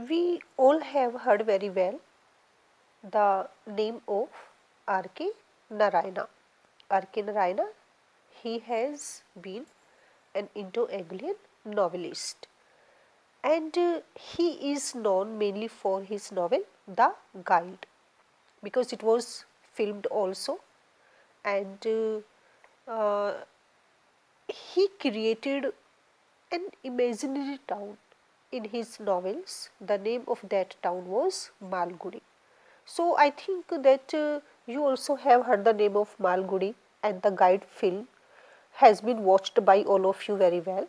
We all have heard very well the name of R.K. Narayana. R.K. Narayana, he has been an Indo-Anglian novelist, and he is known mainly for his novel The Guide, because it was filmed also, and he created an imaginary town in his novels. The name of that town was Malgudi. So I think that you also have heard the name of Malgudi, and the Guide film has been watched by all of you very well.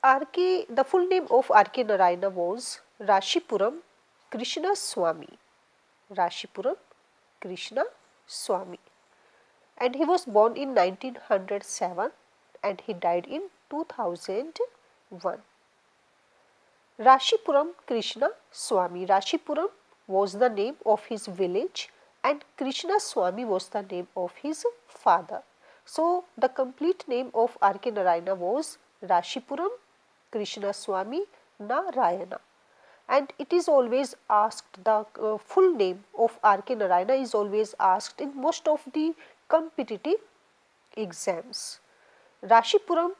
R.K. the full name of R.K. Narayana was Rashipuram Krishna Swamy. Rashipuram Krishna Swamy, and he was born in 1907 and he died in 2001. Rashipuram Krishna Swamy. Rashipuram was the name of his village and Krishna Swamy was the name of his father. So, the complete name of R.K. Narayana was Rashipuram Krishna Swamy Narayana, and it is always asked, the full name of R.K. Narayana is always asked in most of the competitive exams. Rashipuram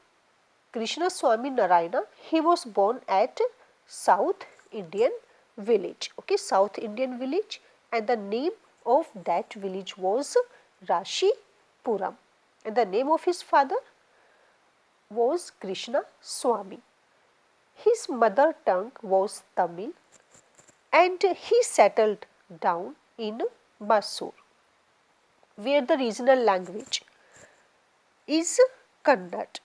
Krishna Swamy Narayana, he was born at South Indian village, okay, South Indian village, and the name of that village was Rashipuram, and the name of his father was Krishna Swamy. His mother tongue was Tamil, and he settled down in Mysore, where the regional language is Kannada.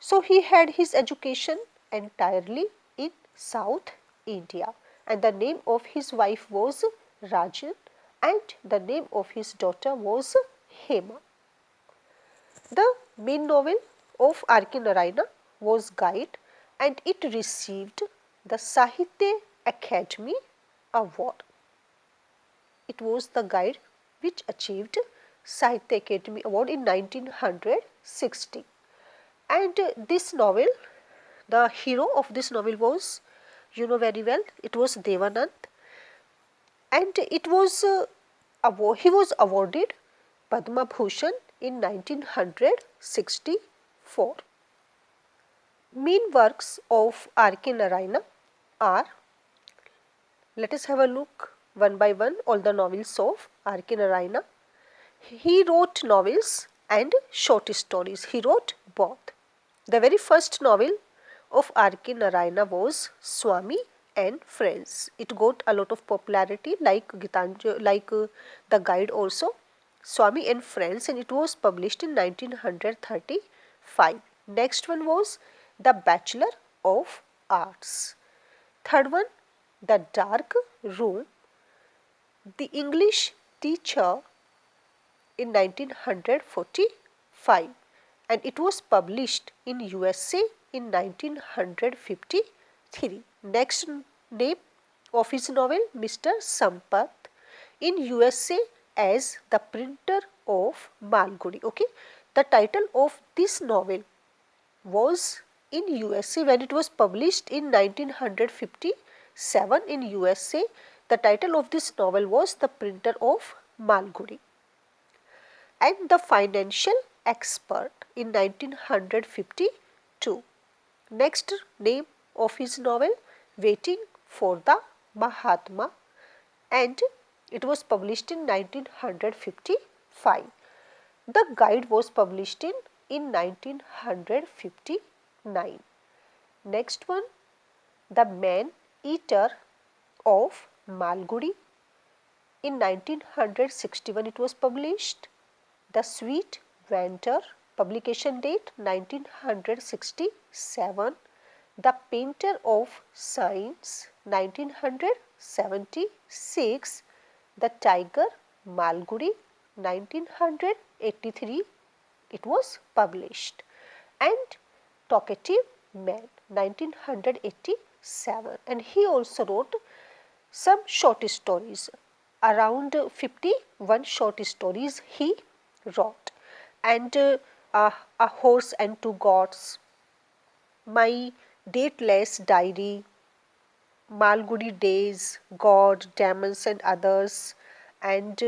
So, he had his education entirely in South India, and the name of his wife was Rajan and the name of his daughter was Hema. The main novel of R.K. Narayana was Guide, and it received the Sahitya Academy Award. It was the Guide which achieved Sahitya Academy Award in 1960. And this novel, the hero of this novel was, you know very well, it was Devanand, and it was he was awarded Padma Bhushan in 1964. Main works of R.K. Narayana are, let us have a look one by one all the novels of R.K. Narayana. He wrote novels and short stories. He wrote both. The very first novel of R.K. Narayana was Swamy and Friends. It got a lot of popularity like The Guide also, Swamy and Friends, and it was published in 1935. Next one was The Bachelor of Arts. Third one, The Dark Room. The English Teacher in 1945, and it was published in USA in 1953. Next name of his novel, Mr. Sampath, in USA as The Printer of Malgudi. Okay, the title of this novel was in USA when it was published in 1957 in USA. The title of this novel was The Printer of Malgudi. And The Financial Expert in 1952. Next name of his novel, Waiting for the Mahatma, and it was published in 1955. The Guide was published in 1959. Next one, The Man Eater of Malgudi. In 1961 it was published. The Sweet Venter, publication date 1967. The Painter of Science, 1976. The Tiger, Malgudi, 1983. It was published. And Talkative Man, 1987. And he also wrote some short stories. Around 51 short stories he wrote, and A Horse and Two Gods, My Dateless Diary, Malgudi Days, God, Demons and Others, and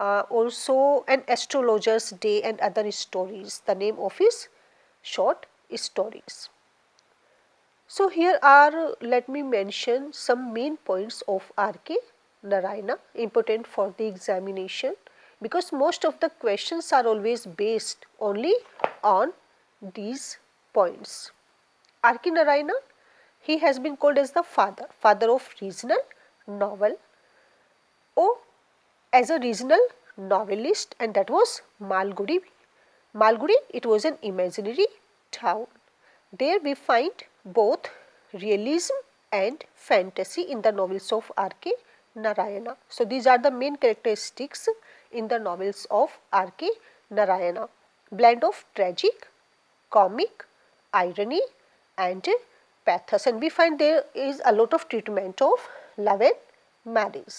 also an Astrologer's Day and Other Stories, the name of his short stories. So here are, let me mention some main points of R.K. Narayana, important for the examination, because most of the questions are always based only on these points. R.K. Narayana, he has been called as the father of regional novel, or as a regional novelist, and that was Malgudi. Malgudi, it was an imaginary town. There we find both realism and fantasy in the novels of R.K. Narayana. So these are the main characteristics in the novels of R.K. Narayana. Blend of tragic, comic, irony and pathos, and we find there is a lot of treatment of love and marriage.